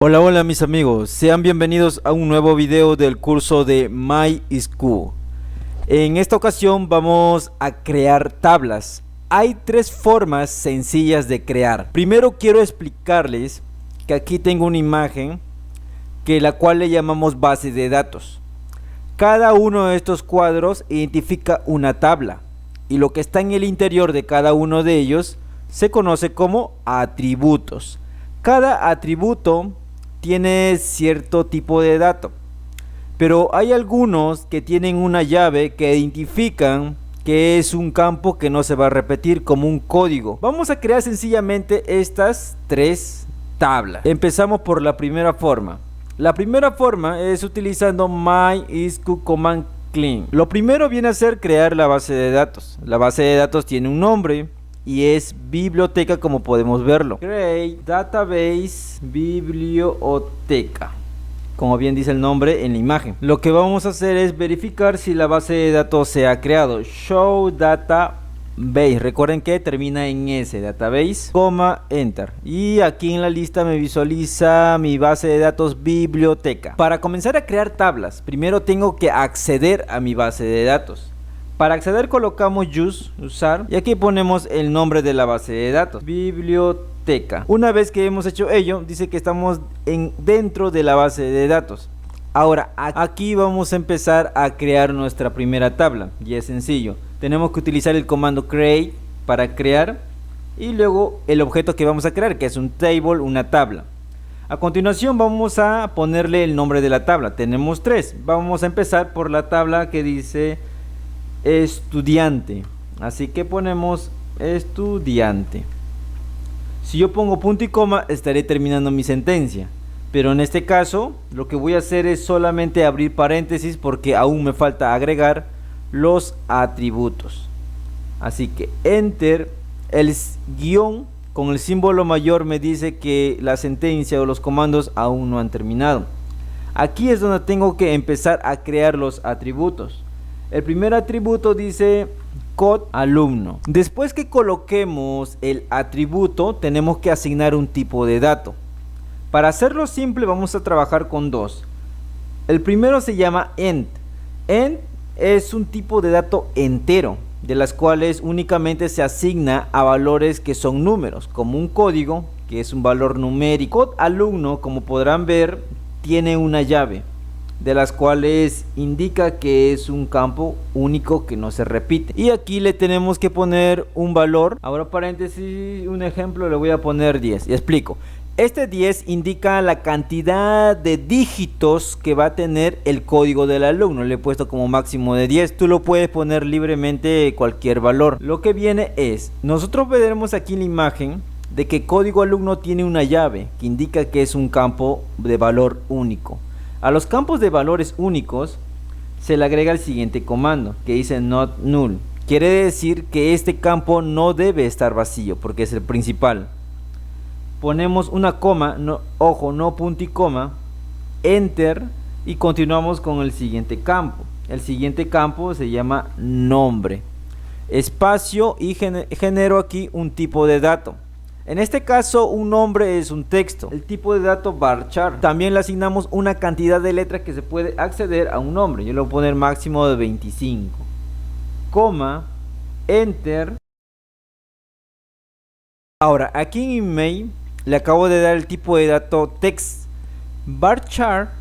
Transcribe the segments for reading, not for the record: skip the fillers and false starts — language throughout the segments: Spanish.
Hola, hola mis amigos, sean bienvenidos a un nuevo video del curso de MySchool. En esta ocasión vamos a crear tablas. Hay tres formas sencillas de crear. Primero quiero explicarles que aquí tengo una imagen que la cual le llamamos base de datos. Cada uno de estos cuadros identifica una tabla y lo que está en el interior de cada uno de ellos se conoce como atributos. Cada atributo tiene cierto tipo de dato, pero hay algunos que tienen una llave que identifican que es un campo que no se va a repetir, como un código. Vamos a crear sencillamente estas tres tablas. Empezamos por la primera forma. La primera forma es utilizando MySchool Command Clean. Lo primero viene a ser crear la base de datos. La base de datos tiene un nombre y es biblioteca, como podemos verlo. Create database biblioteca, como bien dice el nombre en la imagen. Lo que vamos a hacer es verificar si la base de datos se ha creado. Show database, recuerden que termina en S, database, coma, enter. Y aquí en la lista me visualiza mi base de datos biblioteca. Para comenzar a crear tablas, primero tengo que acceder a mi base de datos. Para acceder colocamos usar, y aquí ponemos el nombre de la base de datos, biblioteca. Una vez que hemos hecho ello, dice que estamos dentro de la base de datos. Ahora aquí vamos a empezar a crear nuestra primera tabla, y es sencillo. Tenemos que utilizar el comando create para crear, y luego el objeto que vamos a crear, que es un table, una tabla. A continuación vamos a ponerle el nombre de la tabla. Tenemos tres. Vamos a empezar por la tabla que dice estudiante, así que ponemos estudiante. Si yo pongo punto y coma, estaré terminando mi sentencia, pero en este caso lo que voy a hacer es solamente abrir paréntesis porque aún me falta agregar los atributos. Así que enter. El guión con el símbolo mayor me dice que la sentencia o los comandos aún no han terminado. Aquí es donde tengo que empezar a crear los atributos. El primer atributo dice code alumno. Después que coloquemos el atributo, tenemos que asignar un tipo de dato. Para hacerlo simple vamos a trabajar con dos. El primero se llama int. Int es un tipo de dato entero, de las cuales únicamente se asigna a valores que son números, como un código, que es un valor numérico. Code alumno, como podrán ver, tiene una llave, de las cuales indica que es un campo único que no se repite, y aquí le tenemos que poner un valor. Ahora paréntesis, un ejemplo, le voy a poner 10 y explico. Este 10 indica la cantidad de dígitos que va a tener el código del alumno. Le he puesto como máximo de 10. Tú lo puedes poner libremente cualquier valor. Lo que viene es, nosotros veremos aquí en la imagen de que código alumno tiene una llave que indica que es un campo de valor único. A los campos de valores únicos se le agrega el siguiente comando que dice not null. Quiere decir que este campo no debe estar vacío porque es el principal. Ponemos una coma, ojo, no punto y coma, enter, y continuamos con el siguiente campo. El siguiente campo se llama nombre, espacio, y genero aquí un tipo de dato. En este caso un nombre es un texto, el tipo de dato varchar. También le asignamos una cantidad de letras que se puede acceder a un nombre. Yo le voy a poner máximo de 25, coma, enter. Ahora aquí en email le acabo de dar el tipo de dato text. Varchar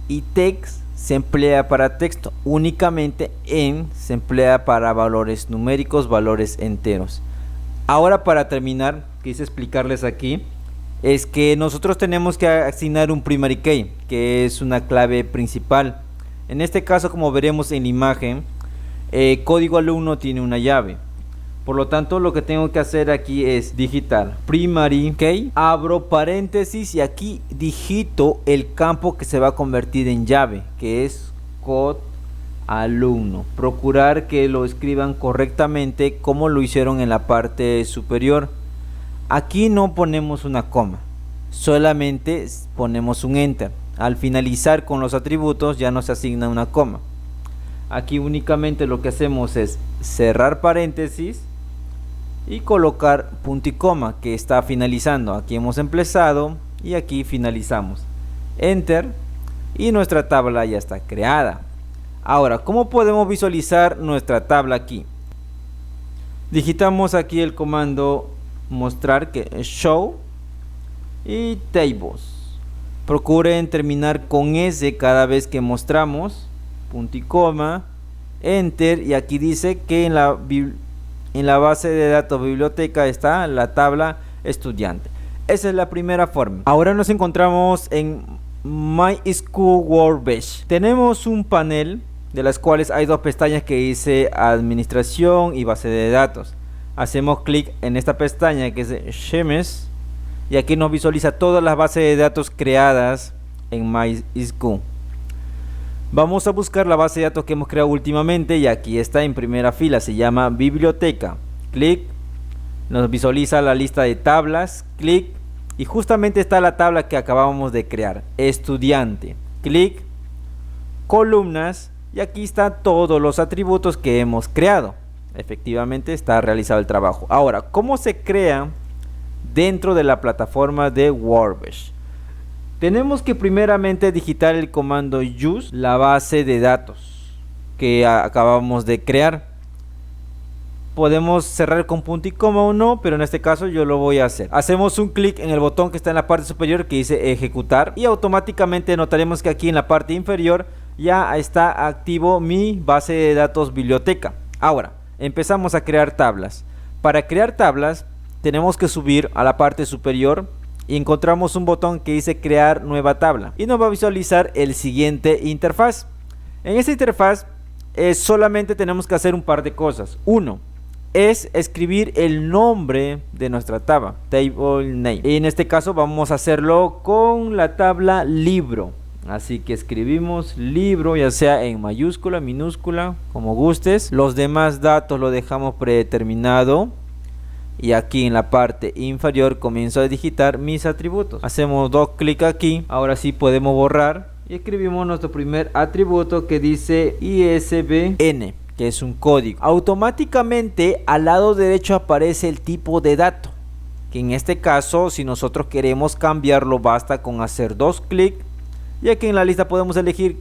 y text se emplea para texto, únicamente se emplea para valores numéricos, valores enteros. Ahora, para terminar, quise explicarles aquí es que nosotros tenemos que asignar un primary key, que es una clave principal. En este caso, como veremos en la imagen, código alumno tiene una llave. Por lo tanto, lo que tengo que hacer aquí es digitar primary key, abro paréntesis y aquí digito el campo que se va a convertir en llave, que es code alumno. Procurar que lo escriban correctamente como lo hicieron en la parte superior. Aquí no ponemos una coma, solamente ponemos un enter. Al finalizar con los atributos ya no se asigna una coma. Aquí únicamente lo que hacemos es cerrar paréntesis y colocar punto y coma, que está finalizando. Aquí hemos empezado y aquí finalizamos. enter, y nuestra tabla ya está creada. Ahora, ¿cómo podemos visualizar nuestra tabla aquí? Digitamos aquí el comando mostrar, que es show, y tables. Procuren terminar con S cada vez que mostramos, punto y coma, enter, y aquí dice que en la base de datos biblioteca está la tabla estudiante. Esa es la primera forma. Ahora nos encontramos en My School Workbench. Tenemos un panel de las cuales hay dos pestañas que dice administración y base de datos. Hacemos clic en esta pestaña que es Shemes, y aquí nos visualiza todas las bases de datos creadas en MySQL. Vamos a buscar la base de datos que hemos creado últimamente, y aquí está en primera fila, se llama biblioteca. Clic, nos visualiza la lista de tablas, clic, y justamente está la tabla que acabamos de crear, estudiante. Clic, columnas, y aquí están todos los atributos que hemos creado. Efectivamente está realizado el trabajo. Ahora, ¿cómo se crea dentro de la plataforma de Workbench? Tenemos que primeramente digitar el comando use la base de datos que acabamos de crear. Podemos cerrar con punto y coma o no, pero en este caso yo lo voy a hacer. Hacemos un clic en el botón que está en la parte superior que dice ejecutar, y automáticamente notaremos que aquí en la parte inferior ya está activo mi base de datos biblioteca. Ahora empezamos a crear tablas. Para crear tablas tenemos que subir a la parte superior y encontramos un botón que dice crear nueva tabla, y nos va a visualizar el siguiente interfaz. En esta interfaz solamente tenemos que hacer un par de cosas. Uno es escribir el nombre de nuestra tabla, table name, y en este caso vamos a hacerlo con la tabla libro. Así que escribimos libro, ya sea en mayúscula, minúscula, como gustes. Los demás datos lo dejamos predeterminado, y aquí en la parte inferior comienzo a digitar mis atributos. Hacemos dos clics aquí. Ahora sí podemos borrar y escribimos nuestro primer atributo que dice ISBN, que es un código. Automáticamente al lado derecho aparece el tipo de dato, que en este caso, si nosotros queremos cambiarlo, basta con hacer dos clics, y aquí en la lista podemos elegir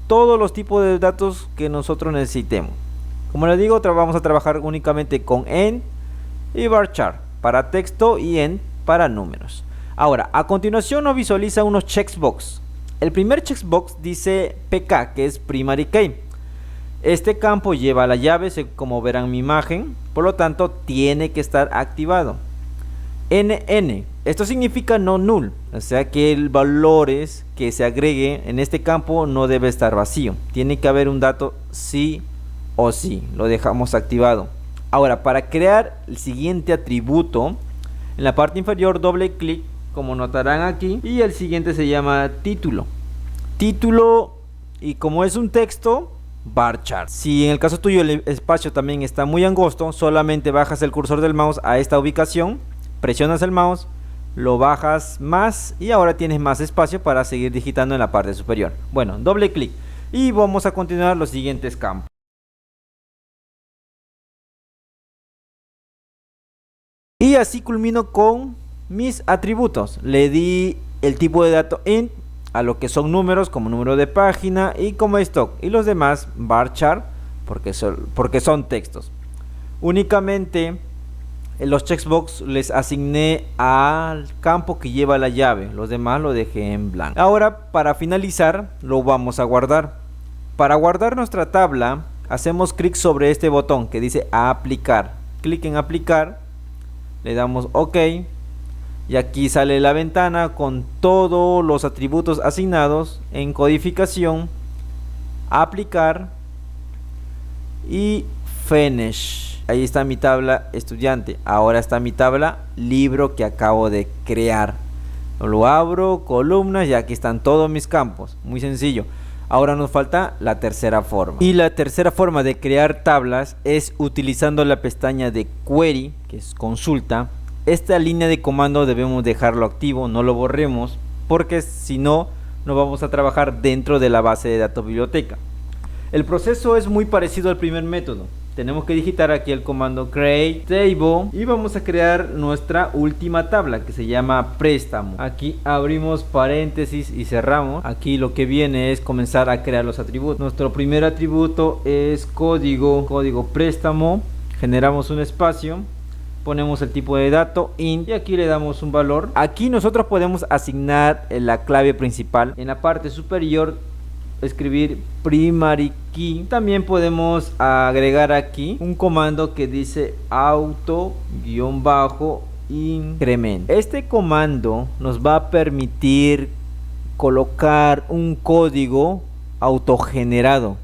todos los tipos de datos que nosotros necesitemos. Como les digo, vamos a trabajar únicamente con END y varchar para texto y END para números. Ahora, a continuación nos visualiza unos checkbox. El primer checkbox dice PK, que es primary key. Este campo lleva la llave, como verán en mi imagen, por lo tanto tiene que estar activado. NN, esto significa no null, o sea que el valores que se agregue en este campo no debe estar vacío, tiene que haber un dato sí o sí, lo dejamos activado. Ahora, para crear el siguiente atributo, en la parte inferior doble clic, como notarán aquí, y el siguiente se llama título. Título, y como es un texto, varchar. Si en el caso tuyo el espacio también está muy angosto, solamente bajas el cursor del mouse a esta ubicación, presionas el mouse, lo bajas más, y ahora tienes más espacio para seguir digitando en la parte superior. Bueno, doble clic y vamos a continuar los siguientes campos. Y así culmino con mis atributos. Le di el tipo de dato int a lo que son números, como número de página y como stock, y los demás varchar porque son textos. Únicamente los checkbox les asigné al campo que lleva la llave, los demás lo dejé en blanco. Ahora, para finalizar, lo vamos a guardar. Para guardar nuestra tabla, hacemos clic sobre este botón que dice aplicar. Clic en aplicar, le damos OK, y aquí sale la ventana con todos los atributos asignados en codificación, aplicar y finish. Ahí está mi tabla estudiante. Ahora está mi tabla libro que acabo de crear. Lo abro, columnas, y aquí están todos mis campos. Muy sencillo. Ahora nos falta la tercera forma. Y la tercera forma de crear tablas es utilizando la pestaña de query, que es consulta. Esta línea de comando debemos dejarlo activo, no lo borremos, porque si no, no vamos a trabajar dentro de la base de datos biblioteca. El proceso es muy parecido al primer método. tenemos que digitar aquí el comando create table y vamos a crear nuestra última tabla que se llama préstamo. Aquí abrimos paréntesis y cerramos. Aquí lo que viene es comenzar a crear los atributos. Nuestro primer atributo es código préstamo. Generamos un espacio, ponemos el tipo de dato int y aquí le damos un valor. Aquí nosotros podemos asignar la clave principal. En la parte superior escribir primary key. También podemos agregar aquí un comando que dice auto-increment. Este comando nos va a permitir colocar un código autogenerado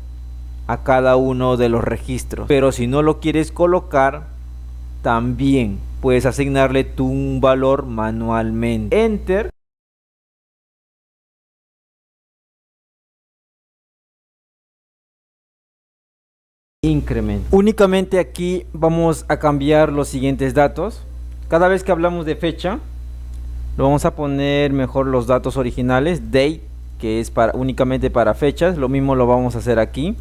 a cada uno de los registros, pero si no lo quieres colocar, también puedes asignarle tú un valor manualmente. Enter. Increment. Únicamente aquí vamos a cambiar los siguientes datos. Cada vez que hablamos de fecha, lo vamos a poner mejor los datos originales. Date, que es únicamente para fechas. Lo mismo lo vamos a hacer aquí.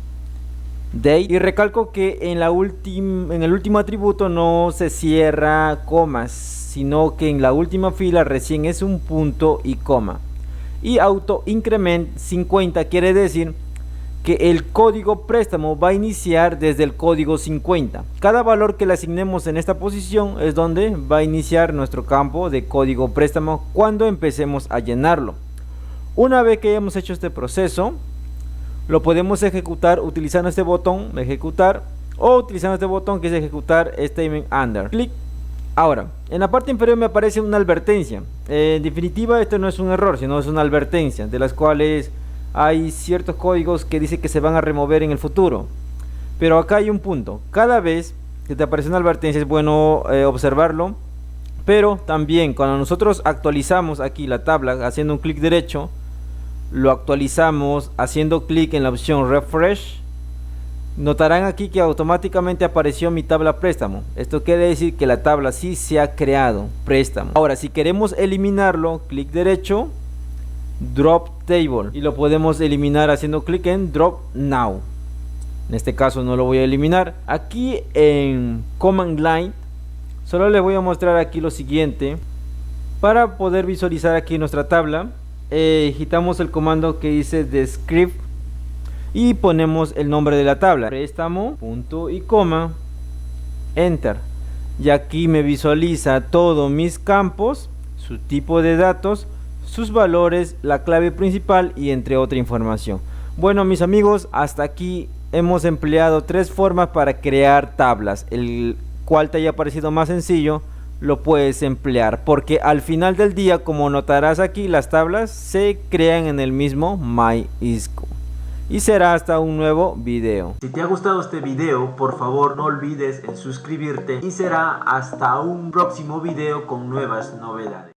Date. Y recalco que en el último atributo no se cierra comas, sino que en la última fila recién es un punto y coma. Y auto increment 50 quiere decir que el código préstamo va a iniciar desde el código 50. Cada valor que le asignemos en esta posición es donde va a iniciar nuestro campo de código préstamo cuando empecemos a llenarlo. Una vez que hayamos hecho este proceso, lo podemos ejecutar utilizando este botón ejecutar o utilizando este botón que es ejecutar statement under. Clic. Ahora, en la parte inferior me aparece una advertencia. En definitiva, esto no es un error, sino es una advertencia, de las cuales hay ciertos códigos que dice que se van a remover en el futuro. Pero acá hay un punto. Cada vez que te aparece una advertencia es bueno observarlo. Pero también cuando nosotros actualizamos aquí la tabla haciendo un clic derecho, lo actualizamos haciendo clic en la opción refresh, notarán aquí que automáticamente apareció mi tabla préstamo. Esto quiere decir que la tabla sí se ha creado préstamo. Ahora, si queremos eliminarlo, clic derecho, drop table, y lo podemos eliminar haciendo clic en drop now. En este caso no lo voy a eliminar. Aquí en command line solo les voy a mostrar aquí lo siguiente. Para poder visualizar aquí nuestra tabla, digitamos el comando que dice descript y ponemos el nombre de la tabla, préstamo, punto y coma, enter. Y aquí me visualiza todos mis campos, su tipo de datos, sus valores, la clave principal y entre otra información. Bueno, mis amigos, hasta aquí hemos empleado 3 formas para crear tablas. El cual te haya parecido más sencillo lo puedes emplear, porque al final del día, como notarás aquí, las tablas se crean en el mismo MySQL. Y será hasta un nuevo video. Si te ha gustado este video, por favor no olvides en suscribirte y será hasta un próximo video con nuevas novedades.